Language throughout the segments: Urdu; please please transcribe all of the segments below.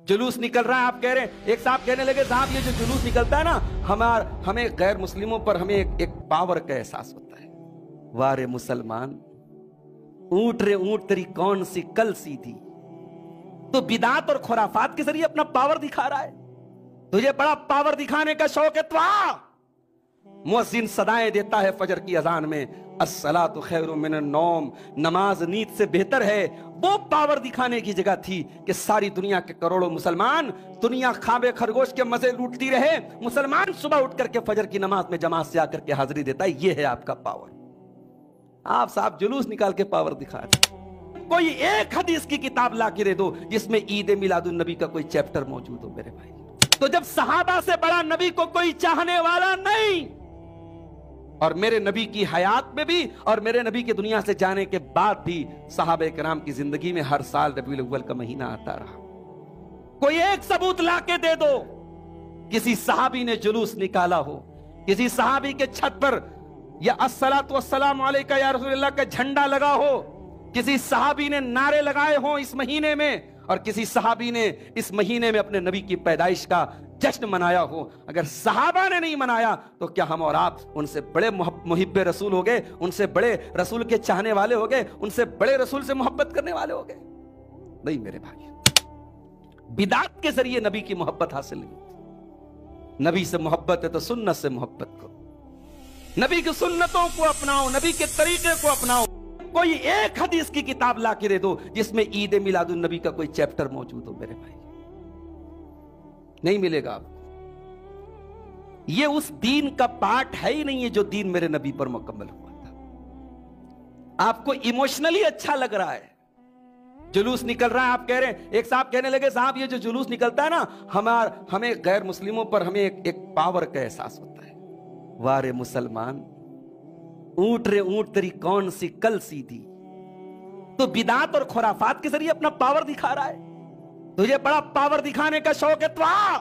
جلوس نکل رہا ہے، آپ کہہ رہے ہیں، ایک صاحب کہنے لگے صاحب یہ جو جلوس نکلتا ہے نا ہمیں غیر مسلموں پر ہمیں ایک پاور کا احساس ہوتا ہے۔ وارے مسلمان، اونٹ رے اونٹ تیری کون سی کل سیدھی۔ تو بدعات اور خرافات کے ذریعے اپنا پاور دکھا رہا ہے۔ تجھے بڑا پاور دکھانے کا شوق ہے تو آ۔ مؤذن صدائیں دیتا ہے فجر کی اذان میں، الصلاۃ خیر من النوم، نماز نیند سے بہتر ہے۔ وہ پاور دکھانے کی جگہ تھی کہ ساری دنیا کے کروڑوں مسلمان، دنیا خواب خرگوش کے مزے لوٹتی رہے، مسلمان صبح اٹھ کر کے فجر کی نماز میں جماعت سے آ کر کے حاضری دیتا ہے۔ یہ ہے آپ کا پاور۔ آپ صاحب جلوس نکال کے پاور دکھا رہے۔ کوئی ایک حدیث کی کتاب لا کے دے دو جس میں عید میلاد النبی کا کوئی چیپٹر موجود ہو میرے بھائی۔ تو جب صحابہ سے بڑا نبی کو کوئی چاہنے والا نہیں، اور میرے نبی کی حیات میں بھی اور میرے نبی کے دنیا سے جانے کے بعد بھی صحابہ کرام کی زندگی میں ہر سال ربیع الاول کا مہینہ آتا رہا۔ کوئی ایک ثبوت لا کے دے دو کسی صحابی نے جلوس نکالا ہو، کسی صحابی کے چھت پر یا الصلاۃ والسلام علیکہ یا رسول اللہ کا جھنڈا لگا ہو، کسی صحابی نے نعرے لگائے ہوں اس مہینے میں، اور کسی صحابی نے اس مہینے میں اپنے نبی کی پیدائش کا جشن منایا ہو۔ اگر صحابہ نے نہیں منایا تو کیا ہم اور آپ ان سے بڑے محب رسول ہو گئے، ان سے بڑے رسول کے چاہنے والے ہو گئے، ان سے بڑے رسول سے محبت کرنے والے ہو گئے؟ نہیں میرے بھائی، بدعت کے ذریعے نبی کی محبت حاصل نہیں ہوتی۔ نبی سے محبت ہے تو سنت سے محبت کرو، نبی کی سنتوں کو اپناؤ، نبی کے طریقے کو اپناؤ۔ کوئی ایک حدیث کی کتاب لا کے دے دو جس میں عید میلاد النبی کا کوئی چیپٹر موجود ہو میرے بھائی، نہیں ملے گا آپ کو۔ یہ اس دین کا پارٹ ہے ہی نہیں ہے جو دین میرے نبی پر مکمل ہوا تھا۔ آپ کو ایموشنلی اچھا لگ رہا ہے، جلوس نکل رہا ہے، آپ کہہ رہے ہیں، ایک صاحب کہنے لگے صاحب یہ جو جلوس نکلتا ہے نا ہمیں غیر مسلموں پر ہمیں ایک پاور کا احساس ہوتا ہے۔ وارے مسلمان، اونٹ رے اونٹ تیری کون سی کل سیدھی۔ تو بدعات اور خرافات کے ذریعے اپنا پاور دکھا رہا ہے۔ تجھے بڑا پاور دکھانے کا شوق ہے تو آ۔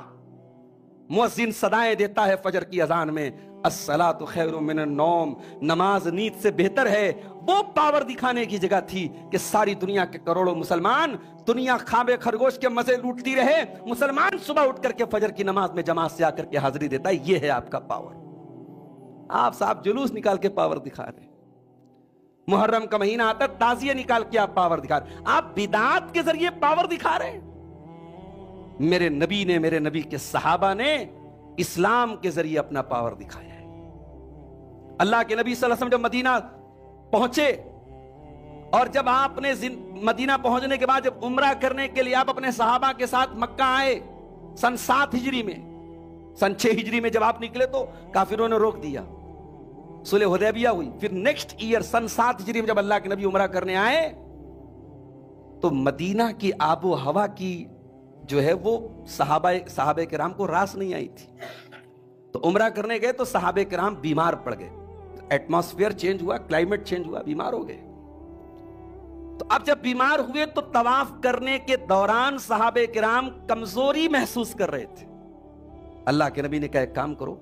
مؤذن صدائیں دیتا ہے فجر کی اذان میں، الصلاۃ خیر من النوم، نماز نیند سے بہتر ہے۔ وہ پاور دکھانے کی جگہ تھی کہ ساری دنیا کے کروڑوں مسلمان، دنیا خواب خرگوش کے مزے لوٹتی رہے، مسلمان صبح اٹھ کر کے فجر کی نماز میں جماعت سے آ کر کے حاضری دیتا ہے۔ یہ ہے آپ کا پاور۔ آپ صاحب جلوس نکال کے پاور دکھا رہے ہیں۔ محرم کا مہینہ آتا ہے، تعزیہ نکال کے آپ پاور دکھا رہے ہیں۔ آپ بدعات کے ذریعے پاور دکھا رہے ہیں۔ میرے نبی نے، میرے نبی کے صحابہ نے اسلام کے ذریعے اپنا پاور دکھایا ہے۔ اللہ کے نبی صلی اللہ علیہ وسلم جب مدینہ پہنچے، اور جب آپ نے مدینہ پہنچنے کے بعد جب عمرہ کرنے کے لیے آپ اپنے صحابہ کے ساتھ مکہ آئے سن 7 ہجری میں، سن 6 ہجری میں جب آپ نکلے تو کافروں نے روک دیا، صلح حدیبیہ ہوئی۔ پھر نیکسٹ ایئر سن 7 ہجری میں جب اللہ کے نبی عمرہ کرنے آئے تو مدینہ کی آب و ہوا کی جو ہے وہ صحابہ کرام کو راس نہیں آئی تھی۔ تو عمرہ کرنے گئے تو صحابہ کرام بیمار پڑ گئے، ایٹماسفیئر چینج ہوا، کلائمیٹ چینج ہوا، بیمار ہو گئے۔ تو اب جب بیمار ہوئے تو طواف کرنے کے دوران صحابہ کرام کمزوری محسوس کر رہے تھے۔ اللہ کے نبی نے کہا ایک کام کرو،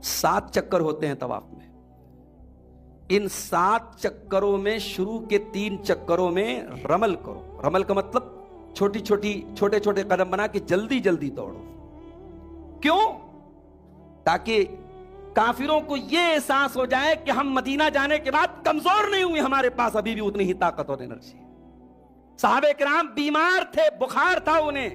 7 چکر ہوتے ہیں طواف میں، ان 7 چکروں میں شروع کے 3 چکروں میں رمل کرو۔ رمل کا مطلب چھوٹے چھوٹے قدم بنا کے جلدی جلدی دوڑو۔ کیوں؟ تاکہ کافروں کو یہ احساس ہو جائے کہ ہم مدینہ جانے کے بعد کمزور نہیں ہوئے، ہمارے پاس ابھی بھی اتنی ہی طاقت اور انرجی۔ صحابہ کرام بیمار تھے، بخار تھا انہیں،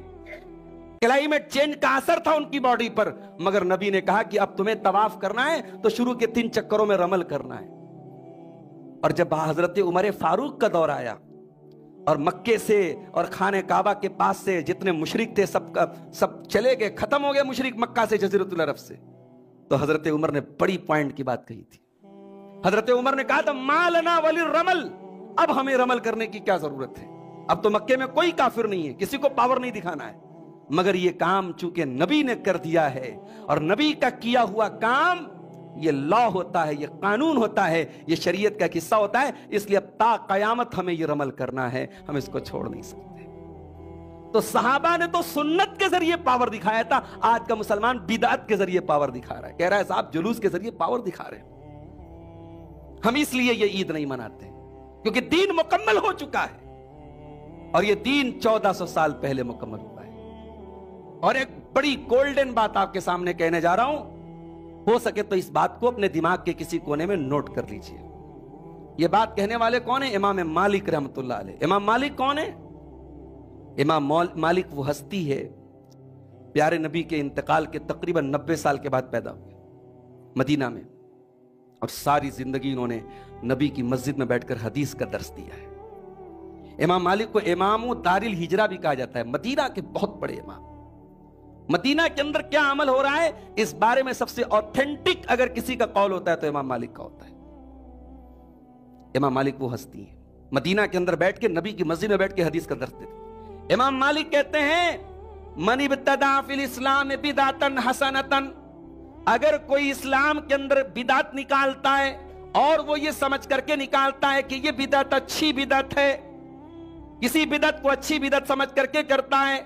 کلائمیٹ چینج کا اثر تھا ان کی باڈی پر، مگر نبی نے کہا کہ اب تمہیں طواف کرنا ہے تو شروع کے 3 چکروں میں رمل کرنا ہے۔ اور جب حضرت عمر فاروق کا دور آیا اور مکے سے اور خانہ کعبہ کے پاس سے جتنے مشرک تھے سب چلے گئے، ختم ہو گئے مشرک مکہ سے، جزیرۃ العرب سے، تو حضرت عمر نے بڑی پوائنٹ کی بات کہی تھی۔ حضرت عمر نے کہا تھا ما لنا وللرمل، اب ہمیں رمل کرنے کی کیا ضرورت ہے، اب تو مکے میں کوئی کافر نہیں ہے، کسی کو پاور نہیں دکھانا ہے۔ مگر یہ کام چونکہ نبی نے کر دیا ہے، اور نبی کا کیا ہوا کام یہ لا ہوتا ہے، یہ قانون ہوتا ہے، یہ شریعت کا قصہ ہوتا ہے، اس لیے اب تا قیامت ہمیں یہ رمل کرنا ہے، ہم اس کو چھوڑ نہیں سکتے۔ تو صحابہ نے تو سنت کے ذریعے پاور دکھایا تھا، آج کا مسلمان بدعت کے ذریعے پاور دکھا رہا ہے، کہہ رہا ہے صاحب جلوس کے ذریعے پاور دکھا رہے ہیں۔ ہم اس لیے یہ عید نہیں مناتے کیونکہ دین مکمل ہو چکا ہے۔ اور یہ دین 1400 سال پہلے مکمل ہوا ہے. اور ایک بڑی گولڈن بات آپ کے سامنے کہنے جا رہا ہوں، ہو سکے تو اس بات کو اپنے دماغ کے کسی کونے میں نوٹ کر لیجئے. یہ بات کہنے والے کون ہیں؟ امام مالک رحمت اللہ علیہ. امام مالک کون ہے؟ امام مالک وہ ہستی ہے پیارے نبی کے انتقال کے تقریباً 90 سال کے بعد پیدا ہوئے مدینہ میں، اور ساری زندگی انہوں نے نبی کی مسجد میں بیٹھ کر حدیث کا درس دیا ہے. امام مالک کو امام دار الہجرہ بھی کہا جاتا ہے، مدینہ کے بہت بڑے امام. مدینہ کے اندر کیا عمل ہو رہا ہے اس بارے میں سب سے اوتھینٹک اگر کسی کا قول ہوتا ہے تو امام مالک کا ہوتا ہے. امام مالک وہ ہستی ہے مدینہ کے اندر بیٹھ کے نبی کی مسجد میں بیٹھ کے حدیث کا درس دیتے. امام مالک کہتے ہیں من ابتدع فی الاسلام بدعتا حسنتا، اگر کوئی اسلام کے اندر بدعت نکالتا ہے اور وہ یہ سمجھ کر کے نکالتا ہے کہ یہ بدعت اچھی بدعت ہے، کسی بدعت کو اچھی بدعت سمجھ کر کے کرتا ہے،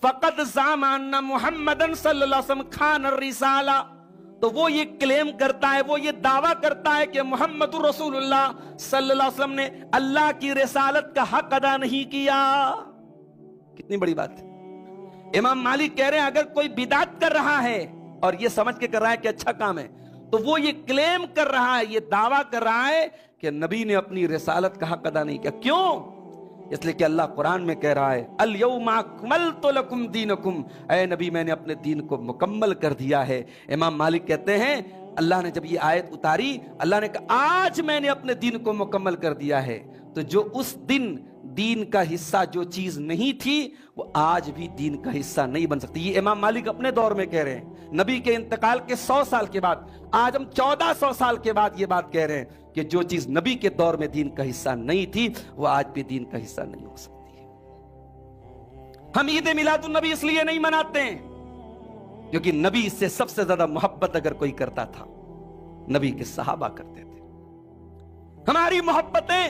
فقد زعم ان محمدن صلی اللہ علیہ وسلم خان الرسالہ، تو وہ یہ کلیم کرتا ہے، وہ یہ دعویٰ کرتا ہے کہ محمد رسول اللہ صلی اللہ علیہ وسلم نے اللہ کی رسالت کا حق ادا نہیں کیا. کتنی بڑی بات ہے. امام مالک کہہ رہے ہیں اگر کوئی بدعت کر رہا ہے اور یہ سمجھ کے کر رہا ہے کہ اچھا کام ہے، تو وہ یہ کلیم کر رہا ہے، یہ دعویٰ کر رہا ہے کہ نبی نے اپنی رسالت کا حق ادا نہیں کیا. کیوں؟ اس لیے کہ اللہ قرآن میں کہہ رہا ہے الیوم اکملت لکم دینکم، اے نبی میں نے اپنے دین کو مکمل کر دیا ہے. امام مالک کہتے ہیں اللہ نے جب یہ آیت اتاری، اللہ نے کہا آج میں نے اپنے دین کو مکمل کر دیا ہے. تو جو اس دن دین کا حصہ جو چیز نہیں تھی وہ آج بھی دین کا حصہ نہیں بن سکتی. یہ امام مالک اپنے دور میں کہہ رہے ہیں، نبی کے انتقال کے 100 سال کے بعد. آج ہم 1400 سال کے بعد یہ بات کہہ رہے ہیں کہ جو چیز نبی کے دور میں دین کا حصہ نہیں تھی وہ آج بھی دین کا حصہ نہیں ہو سکتی ہے. ہم عید میلاد النبی اس لیے نہیں مناتے ہیں کیونکہ نبی سے سب سے زیادہ محبت اگر کوئی کرتا تھا نبی کے صحابہ کرتے تھے. ہماری محبتیں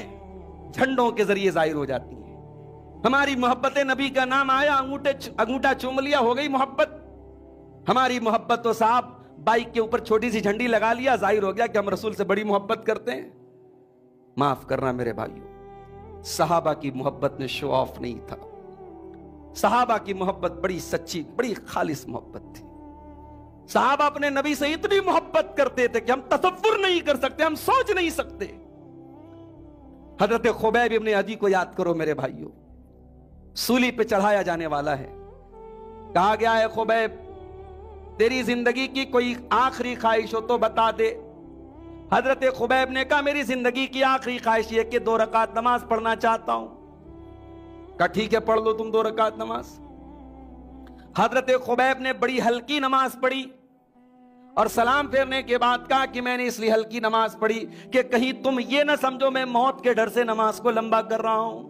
جھنڈوں کے ذریعے ظاہر ہو جاتی ہیں. ہماری محبتیں نبی کا نام آیا انگوٹھا چوم لیا ہو گئی محبت. ہماری محبت تو صاحب بائک کے اوپر چھوٹی سی جھنڈی لگا لیا ظاہر ہو گیا کہ ہم رسول سے بڑی محبت کرتے ہیں. معاف کرنا میرے بھائیوں، صحابہ کی محبت میں شو آف نہیں تھا. صحابہ کی محبت بڑی سچی بڑی خالص محبت تھی. صحابہ اپنے نبی سے اتنی محبت کرتے تھے کہ ہم تصور نہیں کر سکتے، ہم سوچ نہیں سکتے. حضرت خبیب ابن عدی کو یاد کرو میرے بھائیوں، سولی پہ چڑھایا جانے والا ہے. کہا گیا ہے خبیب تیری زندگی کی کوئی آخری خواہش ہو تو بتا دے. حضرت خبیب نے کہا میری زندگی کی آخری خواہش یہ کہ 2 رکعت نماز پڑھنا چاہتا ہوں. کہا ٹھیک ہے پڑھ لو تم 2 رکعت نماز. حضرت خبیب نے بڑی ہلکی نماز پڑھی اور سلام پھیرنے کے بعد کہا کہ میں نے اس لیے ہلکی نماز پڑھی کہ کہیں تم یہ نہ سمجھو میں موت کے ڈر سے نماز کو لمبا کر رہا ہوں.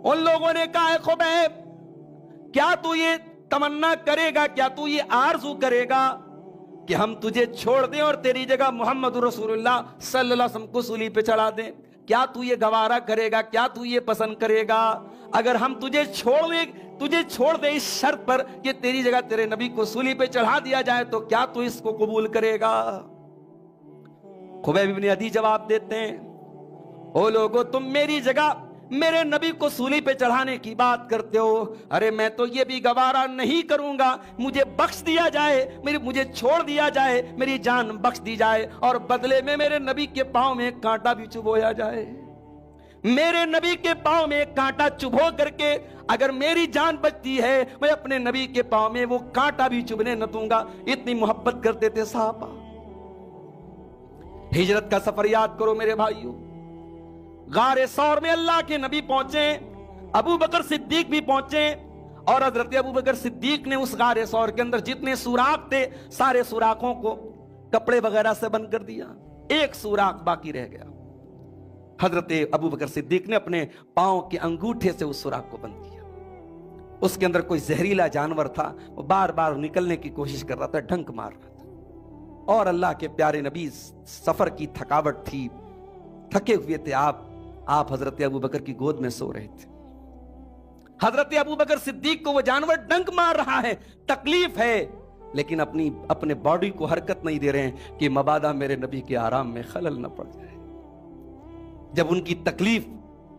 ان لوگوں نے کہا ہے خبیب کیا تو یہ تمنا کرے گا، کیا تو یہ آرزو کرے گا کہ ہم تجھے چھوڑ دیں اور تیری جگہ محمد رسول اللہ صلی اللہ علیہ وسلم کو سولی پہ چڑھا دیں؟ کیا تو یہ گوارا کرے گا؟ کیا تو یہ پسند کرے گا؟ اگر ہم تجھے چھوڑ دیں اس شرط پر کہ تیری جگہ تیرے نبی کو سولی پہ چڑھا دیا جائے تو کیا تو اس کو قبول کرے گا؟ خبیب ابن عدی جواب دیتے ہیں او لوگو تم میری جگہ میرے نبی کو سولی پہ چڑھانے کی بات کرتے ہو، ارے میں تو یہ بھی گوارا نہیں کروں گا مجھے بخش دیا جائے، مجھے چھوڑ دیا جائے، میری جان بخش دی جائے اور بدلے میں میرے نبی کے پاؤں میں ایک کانٹا بھی چبھویا جائے. میرے نبی کے پاؤں میں ایک کانٹا چبھو کر کے اگر میری جان بچتی ہے میں اپنے نبی کے پاؤں میں وہ کانٹا بھی چبھنے نہ دوں گا. اتنی محبت کرتے تھے صحابہ. ہجرت کا سفر یاد کرو میرے بھائیوں. غار ثور میں اللہ کے نبی پہنچے، ابو بکر صدیق بھی پہنچے اور حضرت ابو بکر صدیق نے اس غار ثور کے اندر جتنے سوراخ تھے سارے سوراخوں کو کپڑے وغیرہ سے بند کر دیا. ایک سوراخ باقی رہ گیا. حضرت ابو بکر صدیق نے اپنے پاؤں کے انگوٹھے سے اس سوراخ کو بند کیا. اس کے اندر کوئی زہریلا جانور تھا، وہ بار بار نکلنے کی کوشش کر رہا تھا، ڈھنک مار رہا تھا. اور اللہ کے پیارے نبی سفر کی تھکاوٹ تھی، تھکے ہوئے تھے. آپ حضرت ابو بکر کی گود میں سو رہے تھے. حضرت ابو بکر صدیق کو وہ جانور ڈنک مار رہا ہے، تکلیف ہے، لیکن اپنے باڈی کو حرکت نہیں دے رہے ہیں کہ مبادا میرے نبی کے آرام میں خلل نہ پڑ جائے. جب ان کی تکلیف